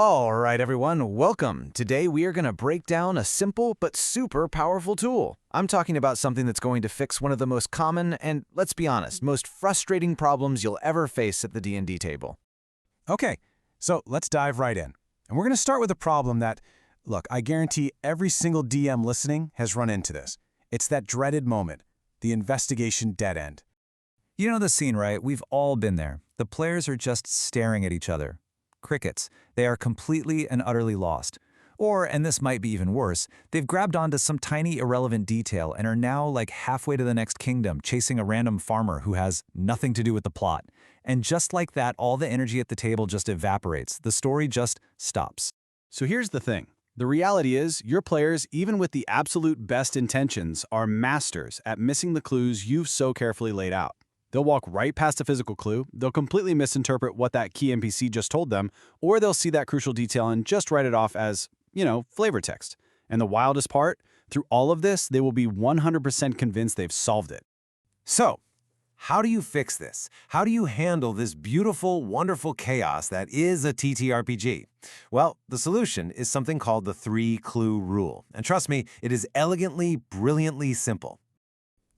All right, everyone, welcome. Today we are going to break down a simple but super powerful tool. I'm talking about something that's going to fix one of the most common and, let's be honest, most frustrating problems you'll ever face at the D&D table. Okay, so let's dive right in. And we're going to start with a problem that, look, I guarantee every single DM listening has run into this. It's that dreaded moment, the investigation dead end. You know the scene, right? We've all been there. The players are just staring at each other. Crickets. They are completely and utterly lost. Or, and this might be even worse, they've grabbed onto some tiny irrelevant detail and are now like halfway to the next kingdom chasing a random farmer who has nothing to do with the plot. And just like that, all the energy at the table just evaporates. The story just stops. So here's the thing. The reality is, your players, even with the absolute best intentions, are masters at missing the clues you've so carefully laid out. They'll walk right past a physical clue, they'll completely misinterpret what that key NPC just told them, or they'll see that crucial detail and just write it off as, flavor text. And the wildest part, through all of this, they will be 100% convinced they've solved it. So, how do you fix this? How do you handle this beautiful, wonderful chaos that is a TTRPG? Well, the solution is something called the 3-clue rule. And trust me, it is elegantly, brilliantly simple.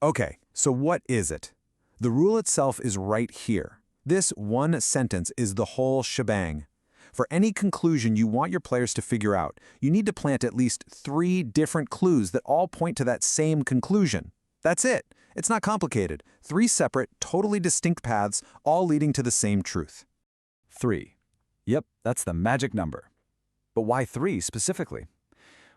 Okay, so what is it? The rule itself is right here. This one sentence is the whole shebang. For any conclusion you want your players to figure out, you need to plant at least 3 different clues that all point to that same conclusion. That's it. It's not complicated. 3 separate, totally distinct paths, all leading to the same truth. 3. Yep, that's the magic number. But why 3 specifically?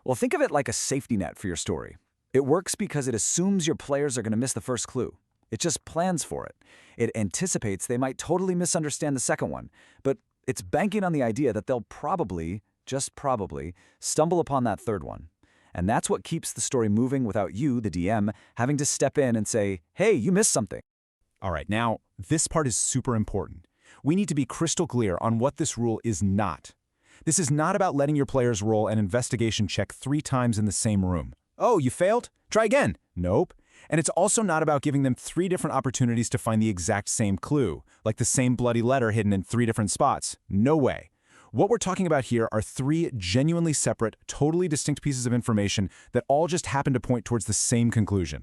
Well, think of it like a safety net for your story. It works because it assumes your players are going to miss the first clue. It just plans for it. It anticipates they might totally misunderstand the second one, but it's banking on the idea that they'll probably, just probably, stumble upon that third one. And that's what keeps the story moving without you, the DM, having to step in and say, hey, you missed something. All right, now, this part is super important. We need to be crystal clear on what this rule is not. This is not about letting your players roll an investigation check 3 times in the same room. Oh, you failed? Try again. Nope. And it's also not about giving them 3 different opportunities to find the exact same clue, like the same bloody letter hidden in 3 different spots. No way. What we're talking about here are 3 genuinely separate, totally distinct pieces of information that all just happen to point towards the same conclusion.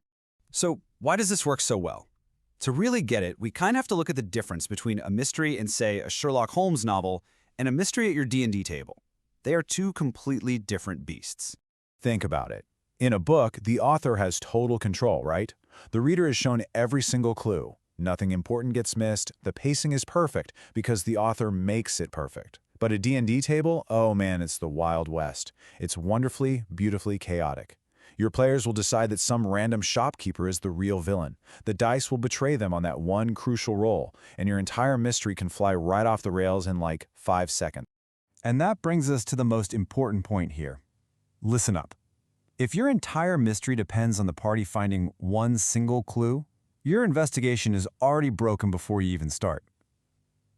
So why does this work so well? To really get it, we kind of have to look at the difference between a mystery in, say, a Sherlock Holmes novel and a mystery at your D&D table. They are 2 completely different beasts. Think about it. In a book, the author has total control, right? The reader is shown every single clue. Nothing important gets missed. The pacing is perfect because the author makes it perfect. But a D&D table, oh man, it's the Wild West. It's wonderfully, beautifully chaotic. Your players will decide that some random shopkeeper is the real villain. The dice will betray them on that one crucial roll, and your entire mystery can fly right off the rails in like 5 seconds. And that brings us to the most important point here. Listen up. If your entire mystery depends on the party finding one single clue, your investigation is already broken before you even start.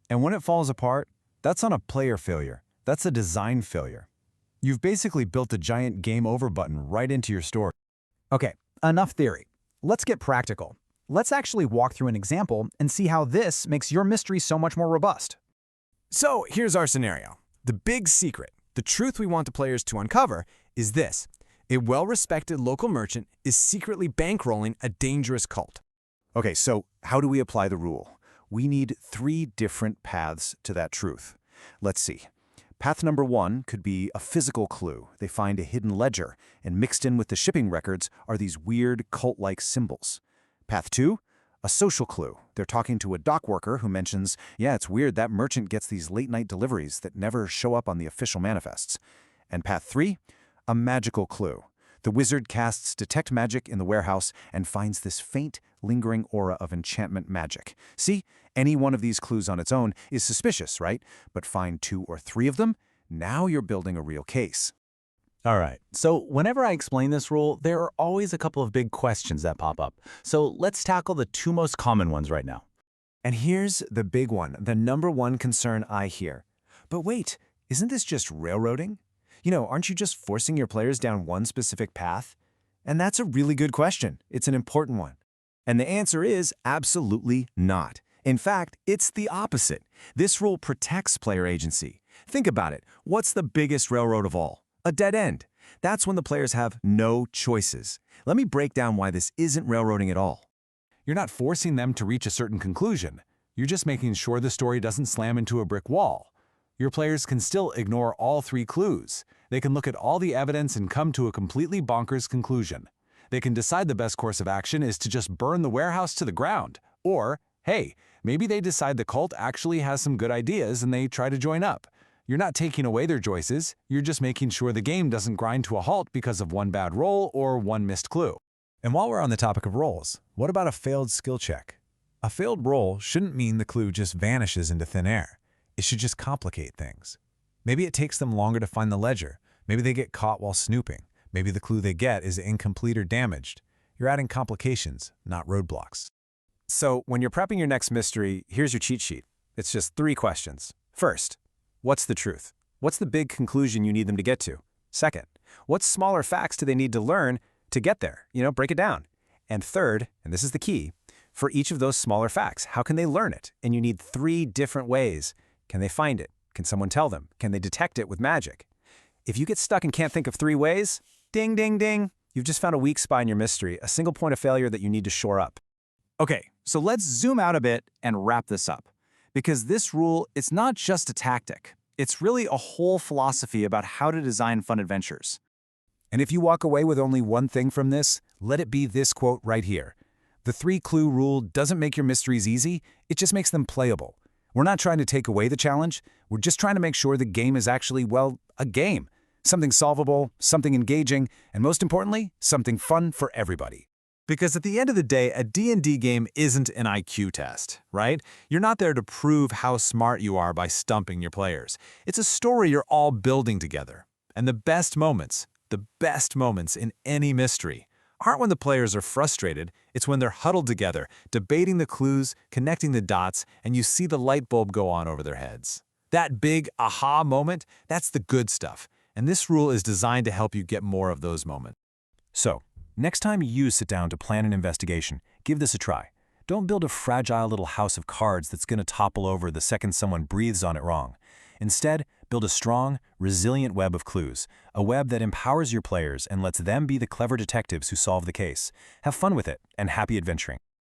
And when it falls apart, that's not a player failure. That's a design failure. You've basically built a giant game over button right into your story. Okay, enough theory. Let's get practical. Let's actually walk through an example and see how this makes your mystery so much more robust. So here's our scenario. The big secret, the truth we want the players to uncover, is this. A well-respected local merchant is secretly bankrolling a dangerous cult. Okay, so how do we apply the rule? We need 3 different paths to that truth. Let's see. Path number 1 could be a physical clue. They find a hidden ledger, and mixed in with the shipping records are these weird cult-like symbols. Path 2, a social clue. They're talking to a dock worker who mentions, yeah, it's weird that merchant gets these late-night deliveries that never show up on the official manifests. And path 3, a magical clue. The wizard casts Detect Magic in the warehouse and finds this faint, lingering aura of enchantment magic. See, any one of these clues on its own is suspicious, right? But find 2 or 3 of them, now you're building a real case. All right, so whenever I explain this rule, there are always a couple of big questions that pop up. So let's tackle the 2 most common ones right now. And here's the big one, the number 1 concern I hear. But wait, isn't this just railroading? Aren't you just forcing your players down one specific path? And that's a really good question. It's an important one. And the answer is absolutely not. In fact, it's the opposite. This rule protects player agency. Think about it. What's the biggest railroad of all? A dead end. That's when the players have no choices. Let me break down why this isn't railroading at all. You're not forcing them to reach a certain conclusion. You're just making sure the story doesn't slam into a brick wall. Your players can still ignore all 3 clues. They can look at all the evidence and come to a completely bonkers conclusion. They can decide the best course of action is to just burn the warehouse to the ground. Or, hey, maybe they decide the cult actually has some good ideas and they try to join up. You're not taking away their choices, you're just making sure the game doesn't grind to a halt because of one bad roll or one missed clue. And while we're on the topic of rolls, what about a failed skill check? A failed roll shouldn't mean the clue just vanishes into thin air. It should just complicate things. Maybe it takes them longer to find the ledger. Maybe they get caught while snooping. Maybe the clue they get is incomplete or damaged. You're adding complications, not roadblocks. So, when you're prepping your next mystery, here's your cheat sheet. It's just 3 questions. First, what's the truth? What's the big conclusion you need them to get to? Second, what smaller facts do they need to learn to get there? Break it down. And third, and this is the key, for each of those smaller facts, how can they learn it? And you need 3 different ways. Can they find it? Can someone tell them? Can they detect it with magic? If you get stuck and can't think of 3 ways, ding, ding, ding, you've just found a weak spot in your mystery, a single point of failure that you need to shore up. Okay, so let's zoom out a bit and wrap this up. Because this rule, it's not just a tactic. It's really a whole philosophy about how to design fun adventures. And if you walk away with only one thing from this, let it be this quote right here. The 3-clue rule doesn't make your mysteries easy, it just makes them playable. We're not trying to take away the challenge, we're just trying to make sure the game is actually, well, a game. Something solvable, something engaging, and most importantly, something fun for everybody. Because at the end of the day, a D&D game isn't an IQ test, right? You're not there to prove how smart you are by stumping your players. It's a story you're all building together. And the best moments in any mystery, aren't when the players are frustrated, it's when they're huddled together, debating the clues, connecting the dots, and you see the light bulb go on over their heads. That big aha moment, that's the good stuff. And this rule is designed to help you get more of those moments. So, next time you sit down to plan an investigation, give this a try. Don't build a fragile little house of cards that's going to topple over the second someone breathes on it wrong. Instead, build a strong, resilient web of clues, a web that empowers your players and lets them be the clever detectives who solve the case. Have fun with it, and happy adventuring.